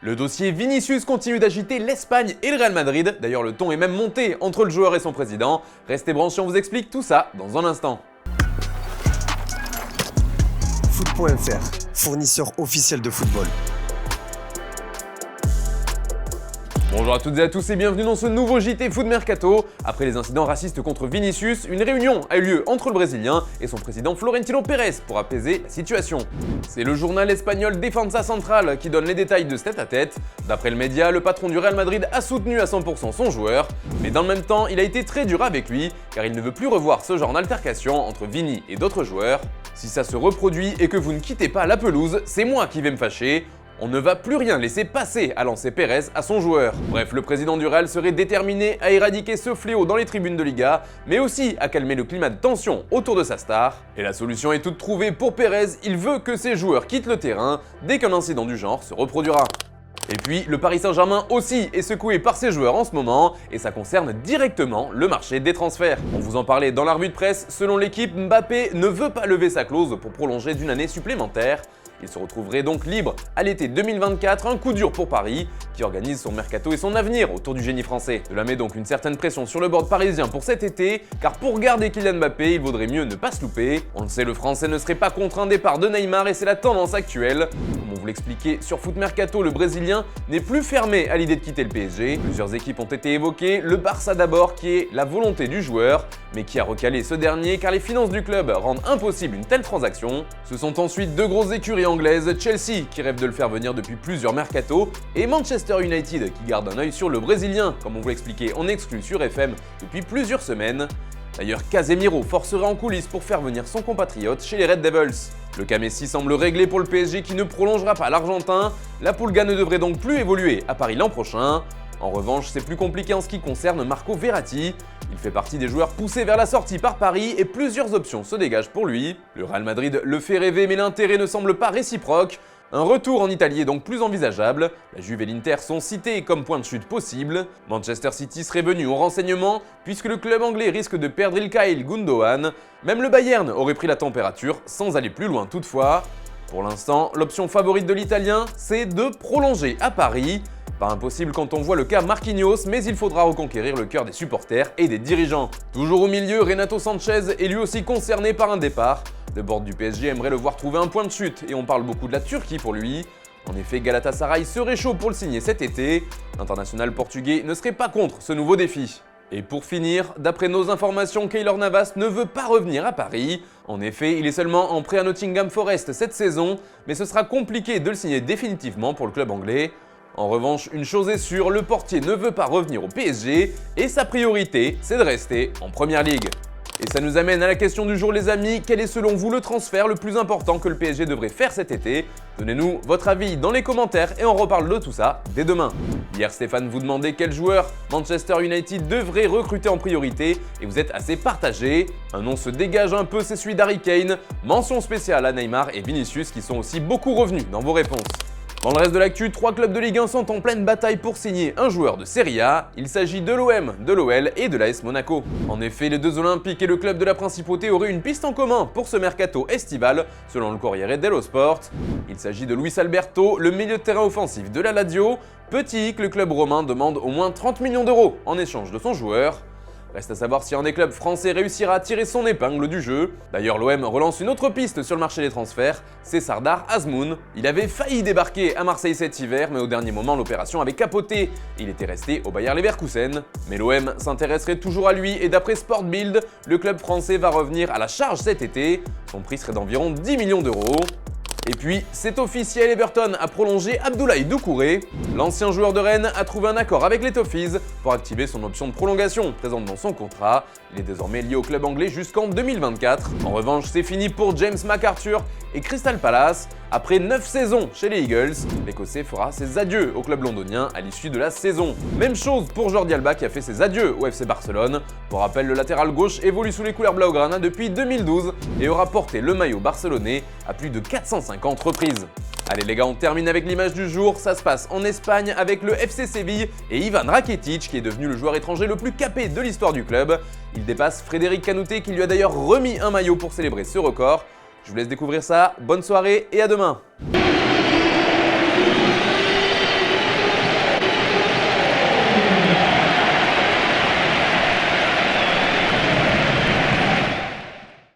Le dossier Vinicius continue d'agiter l'Espagne et le Real Madrid. D'ailleurs, le ton est même monté entre le joueur et son président. Restez branchés, on vous explique tout ça dans un instant. Foot.fr, fournisseur officiel de football. Bonjour à toutes et à tous et bienvenue dans ce nouveau JT Foot Mercato. Après les incidents racistes contre Vinicius, une réunion a eu lieu entre le Brésilien et son président Florentino Pérez pour apaiser la situation. C'est le journal espagnol Defensa Central qui donne les détails de ce tête-à-tête. D'après le média, le patron du Real Madrid a soutenu à 100% son joueur, mais dans le même temps, il a été très dur avec lui car il ne veut plus revoir ce genre d'altercation entre Vini et d'autres joueurs. Si ça se reproduit et que vous ne quittez pas la pelouse, c'est moi qui vais me fâcher. On ne va plus rien laisser passer, a lancé Pérez à son joueur. Bref, le président du Real serait déterminé à éradiquer ce fléau dans les tribunes de Liga, mais aussi à calmer le climat de tension autour de sa star. Et la solution est toute trouvée pour Pérez, il veut que ses joueurs quittent le terrain dès qu'un incident du genre se reproduira. Et puis, le Paris Saint-Germain aussi est secoué par ses joueurs en ce moment, et ça concerne directement le marché des transferts. On vous en parlait dans la revue de presse, selon l'équipe, Mbappé ne veut pas lever sa clause pour prolonger d'une année supplémentaire. Il se retrouverait donc libre à l'été 2024, un coup dur pour Paris, qui organise son mercato et son avenir autour du génie français. Cela met donc une certaine pression sur le board parisien pour cet été, car pour garder Kylian Mbappé, il vaudrait mieux ne pas se louper. On le sait, le français ne serait pas contre un départ de Neymar et c'est la tendance actuelle. Comme on vous l'expliquait sur Foot Mercato, le Brésilien n'est plus fermé à l'idée de quitter le PSG. Plusieurs équipes ont été évoquées, le Barça d'abord, qui est la volonté du joueur, mais qui a recalé ce dernier car les finances du club rendent impossible une telle transaction. Ce sont ensuite deux grosses écuries anglaise, Chelsea qui rêve de le faire venir depuis plusieurs mercatos et Manchester United qui garde un œil sur le Brésilien, comme on vous l'expliquait en exclu sur FM depuis plusieurs semaines. D'ailleurs, Casemiro forcerait en coulisses pour faire venir son compatriote chez les Red Devils. Le cas Messi semble réglé pour le PSG qui ne prolongera pas l'Argentin. La Pulga ne devrait donc plus évoluer à Paris l'an prochain. En revanche, c'est plus compliqué en ce qui concerne Marco Verratti. Il fait partie des joueurs poussés vers la sortie par Paris et plusieurs options se dégagent pour lui. Le Real Madrid le fait rêver mais l'intérêt ne semble pas réciproque. Un retour en Italie est donc plus envisageable. La Juve et l'Inter sont cités comme point de chute possible. Manchester City serait venu au renseignement puisque le club anglais risque de perdre Ilkay Gundogan. Même le Bayern aurait pris la température sans aller plus loin toutefois. Pour l'instant, l'option favorite de l'Italien, c'est de prolonger à Paris. Pas impossible quand on voit le cas Marquinhos, mais il faudra reconquérir le cœur des supporters et des dirigeants. Toujours au milieu, Renato Sanchez est lui aussi concerné par un départ. Le board du PSG aimerait le voir trouver un point de chute et on parle beaucoup de la Turquie pour lui. En effet, Galatasaray serait chaud pour le signer cet été. L'international portugais ne serait pas contre ce nouveau défi. Et pour finir, d'après nos informations, Keylor Navas ne veut pas revenir à Paris. En effet, il est seulement en prêt à Nottingham Forest cette saison, mais ce sera compliqué de le signer définitivement pour le club anglais. En revanche, une chose est sûre, le portier ne veut pas revenir au PSG et sa priorité, c'est de rester en Première Ligue. Et ça nous amène à la question du jour les amis, quel est selon vous le transfert le plus important que le PSG devrait faire cet été? Donnez-nous votre avis dans les commentaires et on reparle de tout ça dès demain. Hier Stéphane vous demandait quel joueur Manchester United devrait recruter en priorité et vous êtes assez partagé. Un nom se dégage un peu, c'est celui d'Harry Kane. Mention spéciale à Neymar et Vinicius qui sont aussi beaucoup revenus dans vos réponses. Dans le reste de l'actu, 3 clubs de Ligue 1 sont en pleine bataille pour signer un joueur de Serie A. Il s'agit de l'OM, de l'OL et de l'AS Monaco. En effet, les deux Olympiques et le club de la Principauté auraient une piste en commun pour ce mercato estival, selon le Corriere dello Sport. Il s'agit de Luis Alberto, le milieu de terrain offensif de la Lazio. Petit que le club romain demande au moins 30 millions d'euros en échange de son joueur. Reste à savoir si un des clubs français réussira à tirer son épingle du jeu. D'ailleurs, l'OM relance une autre piste sur le marché des transferts, c'est Sardar Azmoun. Il avait failli débarquer à Marseille cet hiver, mais au dernier moment, l'opération avait capoté. Il était resté au Bayer Leverkusen. Mais l'OM s'intéresserait toujours à lui et d'après Sport Bild, le club français va revenir à la charge cet été. Son prix serait d'environ 10 millions d'euros. Et puis, c'est officiel, Everton a prolongé Abdoulaye Doucouré. L'ancien joueur de Rennes a trouvé un accord avec les Toffees pour activer son option de prolongation présente dans son contrat. Il est désormais lié au club anglais jusqu'en 2024. En revanche, c'est fini pour James McArthur et Crystal Palace. Après 9 saisons chez les Eagles, l'Écossais fera ses adieux au club londonien à l'issue de la saison. Même chose pour Jordi Alba qui a fait ses adieux au FC Barcelone. Pour rappel, le latéral gauche évolue sous les couleurs blaugrana depuis 2012 et aura porté le maillot barcelonais à plus de 450 reprises. Allez les gars, on termine avec l'image du jour, ça se passe en Espagne avec le FC Séville et Ivan Rakitic qui est devenu le joueur étranger le plus capé de l'histoire du club. Il dépasse Frédéric Canouté qui lui a d'ailleurs remis un maillot pour célébrer ce record. Je vous laisse découvrir ça, bonne soirée et à demain.